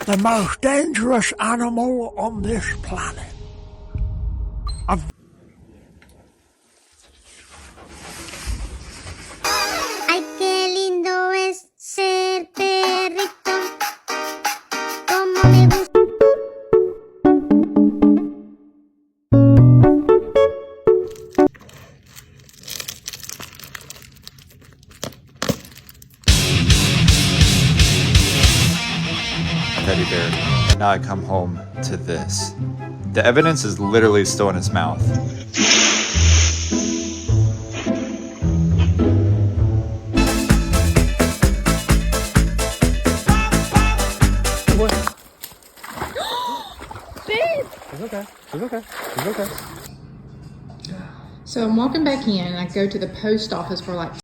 the most dangerous animal on this planet. Ay, qué lindo es ser perrito. Como me gusta. Teddy bear. And now I come home to this. The evidence is literally still in his mouth. It's okay. It's okay. It's okay. So I'm walking back in and I go to the post office for like